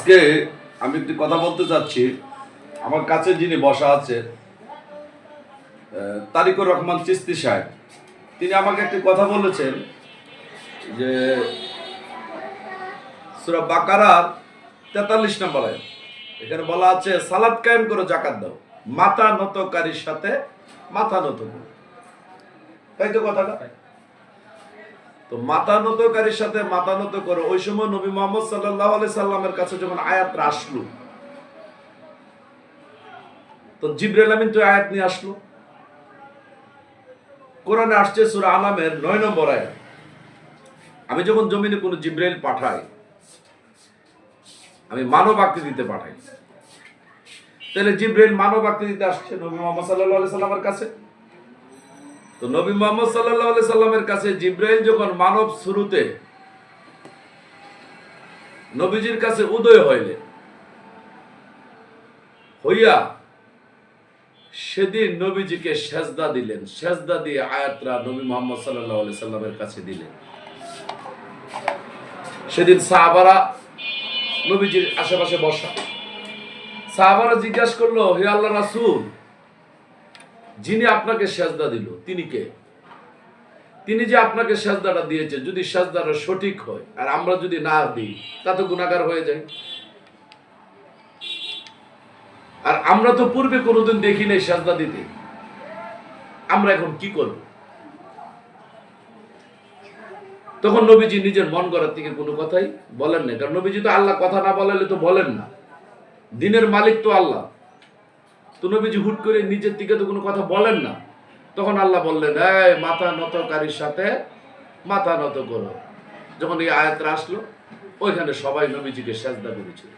আজকে আমি একটি কথা বলতে চাচ্ছি। আমার কাছে যিনি বসা আছে তারিকুর রহমান চিস্তি সাহেব, তিনি আমাকে একটি কথা বলেছেন যে সূরা বাকারার 43 নম্বর আয়াত, এখানে বলা আছে সালাত কায়েম করো, যাকাত দাও, মাথা নতকারীর সাথে মাথা নত করো। তাই তো কথাটা? তো মাথা নতকারীর সাথে মাথা নত করো। ওই সময় নবী মুহাম্মদ সাল্লাল্লাহু আলাইহি সাল্লামের কাছে যখন আয়াতটা আসলো, তো জিবরাইল আমিন তো আয়াত নিয়ে আসলো। কোরআনে আসছে সূরা আনামের 9 নম্বর আয়াত, আমি যখন জমিনে কোনো জিবরাইল পাঠাই, আমি মানব আকৃতিতে পাঠাই। তাহলে জিবরাইল মানব আকৃতিতে আসছে নবী মুহাম্মদ সাল্লাল্লাহু আলাইহি সাল্লামের কাছে। তো নবী মুহাম্মদ সাল্লাল্লাহু আলাইহি সাল্লামের কাছে জিবরাইল যখন মানব শুরুতে নবীজির কাছে উদয় হইয়া সেদিন নবীজিকে সেজদা দিলেন, সেজদা দিয়ে আয়াতরা নবী মুহাম্মদ সাল্লাল্লাহু আলাইহি সাল্লামের কাছে দিলেন। সেদিন সাহাবারা নবীজির আশেপাশে বসা, সাহাবারা জিজ্ঞাসা করলো, হে আল্লাহ রাসূল, যিনি আপনাকে সেজদা দিল তিনি কে? তিনি যে আপনাকে সেজদাটা দিয়েছে, যদি সেজদাটা সঠিক হয় আর আমরা যদি না দিই তাতে গুনাহগার হয়ে যায়। আর আমরা তো পূর্বে কোনোদিন দেখি নাই সেজদা দিতে, আমরা এখন কি করব? তখন নবীজি নিজের মন গড়ার থেকে কোনো কথাই বলেন না, কারণ নবীজি তো আল্লাহ কথা না বলালে তো বলেন না, দিনের মালিক তো আল্লাহ। তো নবীজি হুট করে নিজের থেকে তো কোনো কথা বলেন না। তখন আল্লাহ বললেন, এই মাথা নতকারীর সাথে মাথা নত করো। যখন এই আয়াতটা আসলো, ওইখানে সবাই নবীজিকে সেজদা করেছিল।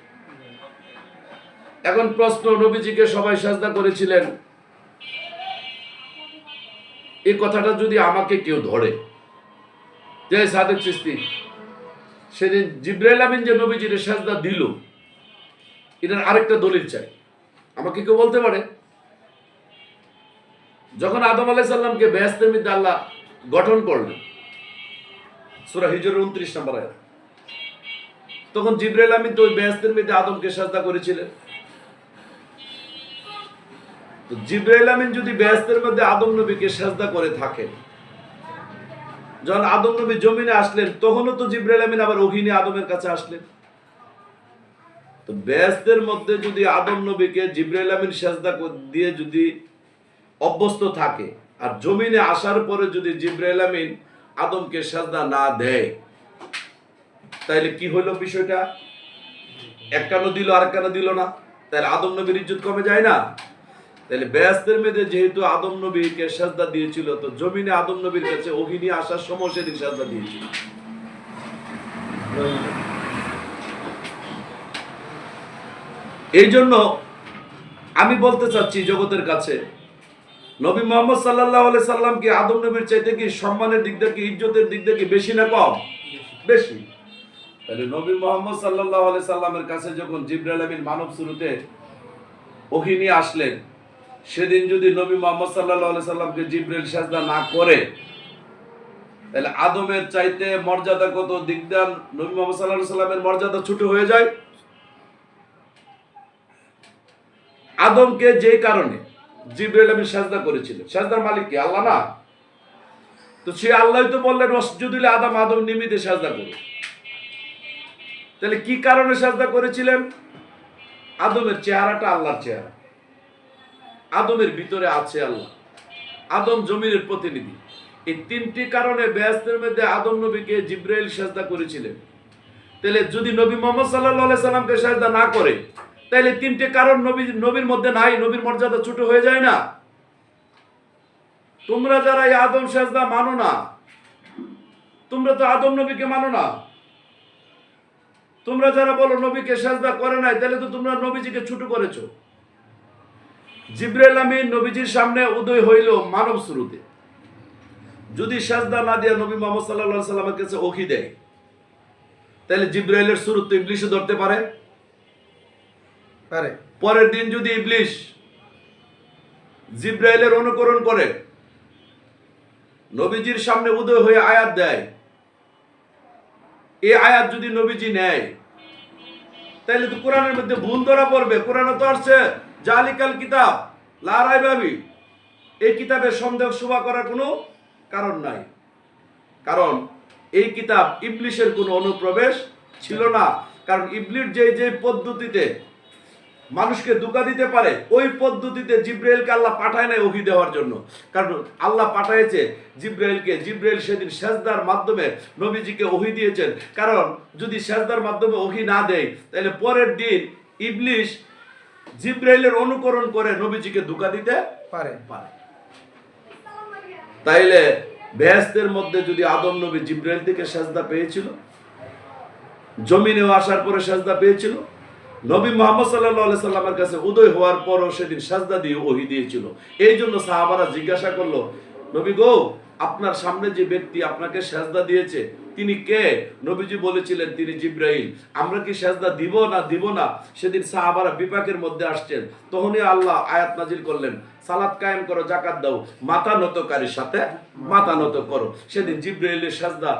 এখন প্রশ্ন, নবীজিকে সবাই সেজদা করেছিলেন, এই কথাটা যদি আমাকে কেউ ধরে যে সাদেক চিস্তি সেদিন জিবরাইল আমিন যে নবীজির সেজদা দিল, এটার আরেকটা দলিল চাই, আমাকে কেউ বলতে পারে? যখন আদম আলাইহিস সালামকে বেহেশতের মধ্যে আল্লাহ গঠন করলেন, সূরা হিজরের 29 নম্বর আয়াত, তখন জিবরাইল আমিন তো ওই বেহেশতের মধ্যে আদমকে সেজদা করেছিলেন। তো জিবরাইল আমিন যদি বেহেশতের মধ্যে আদম নবীকে সেজদা করে থাকেন, যখন আদম নবী জমিনে আসলেন তখনও তো জিবরাইল আমিন আবার ওহী নিয়ে আদমের কাছে আসলেন। তো বেহেশতের মধ্যে যদি আদম নবীকে জিবরাইল আমিন সেজদা দিয়ে যদি অভ্যস্ত থাকে, আর জমিনে আসার পরে যদি জিবরাইল আমিন আদমকে সেজদা না দেয়, তাইলে কি হইল বিষয়টা? এক কানো দিল আর কানো দিল না, তাহলে আদম নবীর ইজ্জত কমে যায় না? তাহলে বেহেশতের মধ্যে যেহেতু আদম নবীকে সেজদা দিয়েছিল, তো জমিনে আদম নবীর কাছে ওহী নিয়ে আসার সময় সেদিন সেজদা দিয়েছিল। এই জন্য আমি বলতে চাচ্ছি জগতের কাছে, নবী মুহাম্মদ সাল্লাল্লাহু আলাইহি সাল্লাম কি আদম নবীর চাইতে কি সম্মানের দিক থেকে, ইজ্জতের দিক থেকে বেশি না কম? বেশি। তাহলে নবী মুহাম্মদ সাল্লাল্লাহু আলাইহি সাল্লামের কাছে যখন জিবরাইল আমিন মানব শুরুতে ওহী নিয়ে আসলেন, সেদিন যদি নবী মুহাম্মদ সাল্লাল্লাহু আলাইহি সাল্লামকে জিবরাইল সেজদা না করে, তাহলে আদমের চাইতে মর্যাদা কত দিক দেন, নবী মুহাম্মদ সাল্লাল্লাহু আলাইহি সাল্লামের মর্যাদা ছোট হয়ে যায়। আদমকে যে কারণে জিবরাইল আমিন সেজদা করেছিলেন, সেজদার মালিক কি? আল্লাহ না? তো সে আল্লাহই তো বললেন ওয়াসজুদু আদম, আদম নিমিতে সেজদা করো। তাহলে কি কারণে সেজদা করেছিলেন? আদমের চেহারাটা আল্লাহর চেহারা, আদমের ভিতরে আছে আল্লাহ, আদম জমিনের প্রতিনিধি। এই তিনটি কারণে বেহেশতের মধ্যে আদম নবীকে জিবরাইল সেজদা করেছিলেন। তাহলে যদি নবী মুহাম্মদ সাল্লাল্লাহু আলাইহি সাল্লামকে সেজদা না করে, তাহলে তিনটে কারণ নবীর মধ্যে নাই, নবীর মর্যাদা ছোট হয়ে যায় না? তোমরা যারা এই আদম সেজদা মানো না, তোমরা তো আদম নবীকে মানো না। তোমরা যারা বলো নবীকে সেজদা করে নাই, তাহলে তো তোমরা নবীজিকে ছোট করেছো। জিবরাইল আমিন নবীজির সামনে উদয় হইল মানব শুরুতে, যদি সেজদা না দিয়ে নবী মুহাম্মদ সাল্লাল্লাহু আলাইহি সাল্লামের কাছে ওহী দেয়, তাহলে জিবরাইলের সুরত তো ইবলিশও ধরতে পারে। পরের দিন যদি ইবলিশ জিবরাইলের অনুকরণ করে নবীজির সামনে উদয় হয়ে আয়াত দেয়, এই আয়াত যদি নবীজি নেয়, তাইলে তো কোরআনের মধ্যে ভুল ধরা পড়বে। কোরআনে তো আসছে জালিকাল কিতাব লা রাইবা ফি, এই কিতাবে সন্দেহ শুভা করার কোনো কারণ নাই। কারণ এই কিতাব ইবলিশের কোনো অনুপ্রবেশ ছিল না। কারণ ইবলিশ যে পদ্ধতিতে মানুষকে ধোঁকা দিতে পারে, ওই পদ্ধতিতে জিব্রাইলকে আল্লাহ পাঠায় নাই ওহী দেওয়ার জন্য। কারণ আল্লাহ পাঠাইছে জিব্রাইলকে। জিব্রাইল সেদিন সেজদার মাধ্যমে নবীজিকে ওহী দিয়েছেন। কারণ যদি সেজদার মাধ্যমে ওহী না দেয়, তাহলে পরের দিন ইবলিশ জিব্রাইলের অনুকরণ করে নবীজিকে ধোঁকা দিতে পারে। তাইলে বেহেশতের মধ্যে যদি আদম নবী জিব্রাইল থেকে সেজদা পেয়েছিল, জমিনেও আসার পরে সেজদা পেয়েছিল, নবী মুহাম্মদ সাল্লাল্লাহু আলাইহি সাল্লামের কাছে উদয় হওয়ার পরও সেদিন সেজদা দিয়ে ওহী দিয়েছিল। এই জন্য সাহাবারা জিজ্ঞাসা করলো, নবী গো, আপনার সামনে যে ব্যক্তি আপনাকে সেজদা দিয়েছে তিনি কে? নবীজি বলেছিলেন তিনি জিব্রাইল। আমরা কি সেজদা দিব না দিব না? সেদিন সাহাবারা বিপাকের মধ্যে আসছেন। তখনই আল্লাহ আয়াত নাজিল করলেন, সালাত কায়েম করো, যাকাত দাও, মাথা নতকারীর সাথে মাথা নত করো। সেদিন জিব্রাইলের সেজদা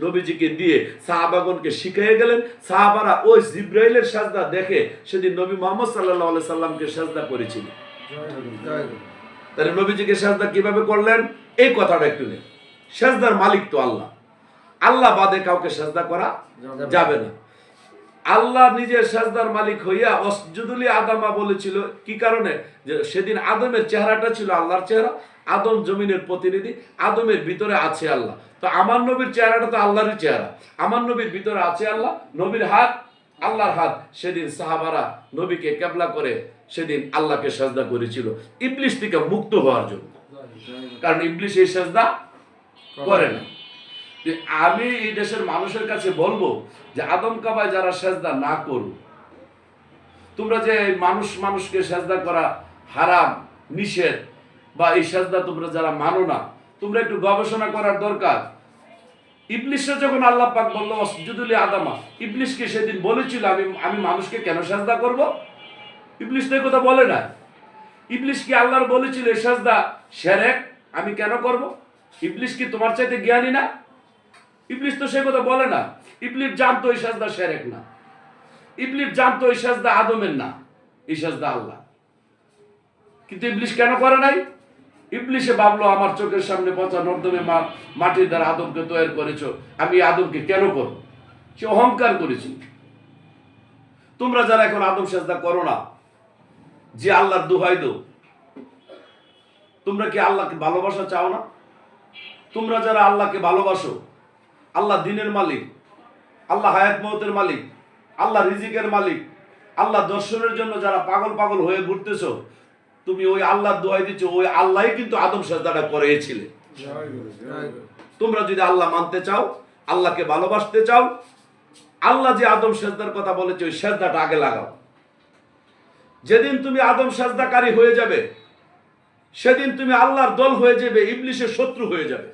নবীজিকে দিয়ে সাহাবাগণকে শিখিয়ে গেলেন। সাহাবারা ওই জিব্রাইলের সেজদা দেখে সেদিন নবী মুহাম্মদ সাল্লাল্লাহু আলাইহি সাল্লামকে সেজদা করেছিল। তাহলে নবীজিকে সেজদা কিভাবে করলেন এই কথাটা একটু নেই। সেজদার মালিক তো আল্লাহ, আল্লাহ বাদে কাউকে সেজদা করা যাবে না। আল্লাহ নিজে সেজদার মালিক হইয়া অসজুদুলি আদামা বলেছিল। কি কারণে? যে সেদিন আদমের চেহারাটা ছিল আল্লাহর চেহারা, আদম জমিনের প্রতিনিধি, আদমের ভিতরে আছে আল্লাহ। তো আমার নবীর চেহারাটা তো আল্লাহরই চেহারা, আমার নবীর ভিতরে আছে আল্লাহ, নবীর হাত আল্লাহর হাত। সেদিন সাহাবারা নবীকে কেবলা করে সেদিন আল্লাহকে সেজদা করেছিল ইবলিশ থেকে মুক্ত হওয়ার জন্য। কারণ ইবলিশ এই সেজদা করে না। আমি এই দেশের মানুষের কাছে বলবো যে আদম কাবায় যারা সেজদা না করো, তোমরা যে মানুষকে সেজদা করা হারাম, নিষেধ, বা এই সেজদা তোমরা যারা মানো না, তোমরা একটু গবেষণা করার দরকার। ইবলিশকে যখন আল্লাহ পাক বলল অসজুদুলি আদামা, ইবলিশকে সেদিন বলেছিল আমি মানুষকে কেন সেজদা করব? ইবলিশ তো এই কথা বলে না। ইবলিশ কি আল্লাহর বলেছিল এই সেজদা শিরক, আমি কেন করব? ইবলিশ কি তোমার চাইতে জ্ঞানী না? ইবলিশ তো সে কথা বলে না। ইবলিশ জানতো এই সেজদা শিরক না। ইবলিশ জানতো এই সেজদা আদমের না, এই সেজদা আল্লাহ। কিন্তু ইবলিশ কেন করে নাই? ইবলিশে ভাবলো আমার চোখের সামনে পচা নর্দমে মাটির দ্বারা আদমকে তৈরি করেছো, আমি আদমকে কেন করব? সে অহংকার করেছিল। তোমরা যারা এখন আদম সেজদা করো না, যে আল্লাহর দোহাই দাও, তোমরা কি আল্লাহকে ভালোবাসা চাও না? তোমরা যারা আল্লাহকে ভালোবাসো, আল্লাহ দিনের মালিক, আল্লাহ হায়াত মওতের মালিক, আল্লাহ রিজিকের মালিক, আল্লাহ দর্শনের জন্য যারা পাগল পাগল হয়ে ঘুরতেছো, তুমি ওই আল্লাহর দোহাই দিচ্ছ, ওই আল্লাহই কিন্তু আদম সেজদাটা করেছিলে। তোমরা যদি আল্লাহ মানতে চাও, আল্লাহকে ভালোবাসতে চাও, আল্লাহ যে আদম সেজদার কথা বলেছে ওই সেজদাটা আগে লাগাও। যেদিন তুমি আদম সেজদাকারী হয়ে যাবে, সেদিন তুমি আল্লাহর দল হয়ে যাবে, ইবলিশের শত্রু হয়ে যাবে।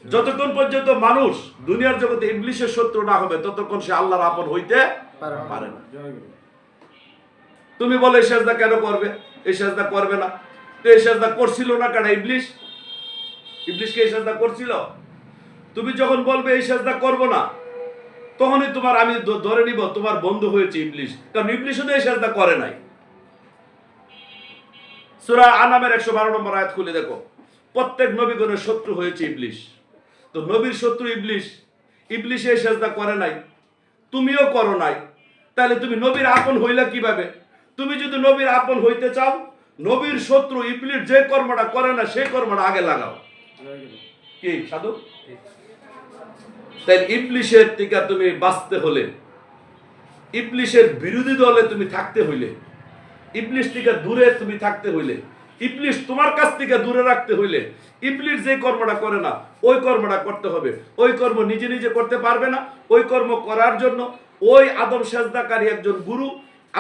যতক্ষণ পর্যন্ত মানুষ দুনিয়ার জগতে ইবলিশের শত্রু না হবে, ততক্ষণ সে আল্লাহর আপন হইতে পারে না। তুমি বলে এই সেজদা কেন করবে? এই সেজদা করবে না। তো এই সেজদা করছিল না কেন ইবলিশ? ইবলিশকে এই সেজদা করছিল? তুমি যখন বলবে এই সেজদা করব না, তখনই তোমার আমি ধরে নিব তোমার বন্ধু হয়েছে ইবলিশ। কারণ ইবলিশও তো এই সেজদা করে নাই। সূরা আনামের 112 নম্বর আয়াত খুলে দেখো, প্রত্যেক নবীগণের শত্রু হয়েছে ইবলিশ। তো নবীর শত্রু ইবলিশ, ইবলিশ এই সেজদা করে নাই, তুমিও করো নাই, তাহলে তুমি নবীর আপন হইলা কিভাবে? তুমি যদি নবীর আপন হইতে চাও, নবীর শত্রু ইবলিশ যে কর্মটা করে না সেই কর্মটা আগে লাগাও। কি সাধু? তাই ইবলিশের থেকে তুমি বাঁচতে হলে, ইবলিশের বিরোধী দলে তুমি থাকতে হইলে, ইবলিশ থেকে দূরে তুমি থাকতে হইলে, ইবলিশ তোমার কাছ থেকে দূরে রাখতে হইলে, ইবলিশ যে কর্মটা করে না ওই কর্মটা করতে হবে। ওই কর্ম নিজে নিজে করতে পারবে না। ওই কর্ম করার জন্য ওই আদম সেজদাকারী একজন গুরু,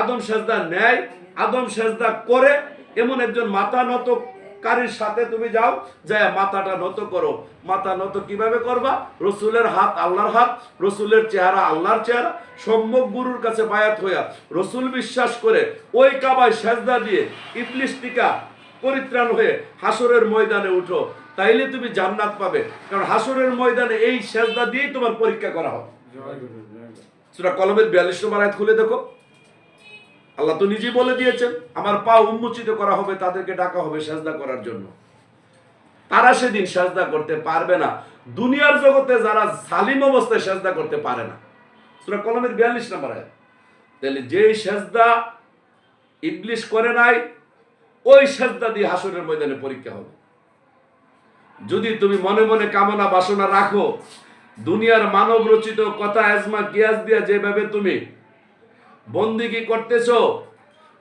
আদম সেজদা নেয়, আদম সেজদা করে এমন একজন মাথা নতকারীর সাথে তুমি যাও, যায় মাথাটা নত করো। মাথা নত কিভাবে করবা? রসুলের হাত আল্লাহর হাত, রসুলের চেহারা আল্লাহর চেহারা, সম্যক গুরুর কাছে বায়াত হইয়া রসুল বিশ্বাস করে ওই কাবায় সেজদা দিয়ে ইবলিশ টিকা পরিত্রাণ হয়ে হাসরের ময়দানে উঠো, তাইলে তুমি জান্নাত পাবে। কারণ হাসরের ময়দানে এই সেজদা দিয়েই তোমার পরীক্ষা করা হবে। সূরা কলমের 42 নম্বর আয়াত খুলে দেখো, আল্লাহ তো নিজেই বলে দিয়েছেন আমার পা উন্মোচিত করা হবে, তাদেরকে ডাকা হবে সেজদা করার জন্য। তারা সেদিন সেজদা করতে পারবে না, দুনিয়ার জগতে যারা জালিম অবস্থায় সেজদা করতে পারে না। সূরা কলমের 42 নম্বর আয়াত। তাহলে যেই সেজদা ইবলিশ করে নাই, ওই সেজদা দিয়ে হাসরের ময়দানে পরীক্ষা হবে। যদি তুমি মনে মনে কামনা বাসনা রাখো, দুনিয়ার মানব রচিত কথা আজমা কিয়াস দিয়া যেভাবে তুমি বন্দিগি করতেছো,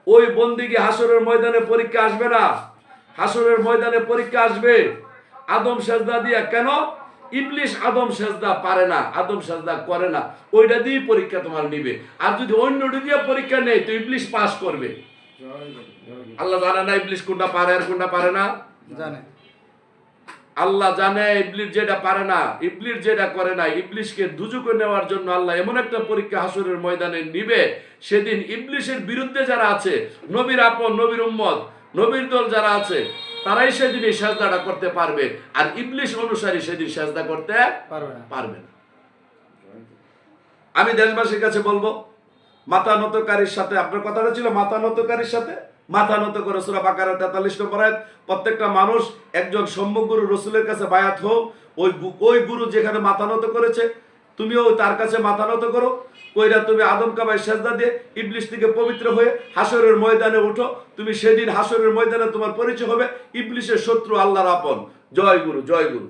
ওই বন্দিগি হাসরের ময়দানে পরীক্ষা আসবে না। হাসরের ময়দানে পরীক্ষা আসবে আদম সেজদা দিয়া। কেন? ইবলিশ আদম সেজদা পারে না, আদম সেজদা করে না, ওইটা দিয়ে পরীক্ষা তোমার নিবে। আর যদি অন্যটা দিয়ে পরীক্ষা নেই তো ইবলিশ পাস করবে। আল্লাহ জানে না ইবলিশ কোনটা পারে আর কোনটা পারে না? জানে। আল্লাহ জানে ইবলিশ যেটা পারে না, ইবলিশ যেটা করে না। ইবলিশকে দুজকে নেওয়ার জন্য আল্লাহ এমন একটা পরীক্ষা হাসরের ময়দানে নিবে, সেদিন ইবলিশের বিরুদ্ধে যারা আছে, নবীর আপন, নবীর উম্মত, নবীর দল যারা আছে, তারাই সেদিন এই সেজদাটা করতে পারবে। আর ইবলিশ অনুসারী সেদিন সেজদা করতে পারবে না। আমি দেশবাসীর কাছে বলবো, মাথা নতকারীর সাথে, আপনার কথাটা ছিল মাথা নতকারীর সাথে মাথা নত করে সূরা বাকারা 43 নম্বর আয়াত। প্রত্যেকটা মানুষ একজন সম্যক গুরু রসুলের কাছে বায়াত হোক। ওই গুরু যেখানে মাথা নত করেছে, তুমিও তার কাছে মাথা নত করো। কইরা তুমি আদম কাবায় সেজদা দিয়ে ইবলিশ থেকে পবিত্র হয়ে হাসরের ময়দানে উঠো। তুমি সেদিন হাসরের ময়দানে তোমার পরিচয় হবে ইবলিশের শত্রু আল্লাহর আপন। জয় গুরু, জয় গুরু।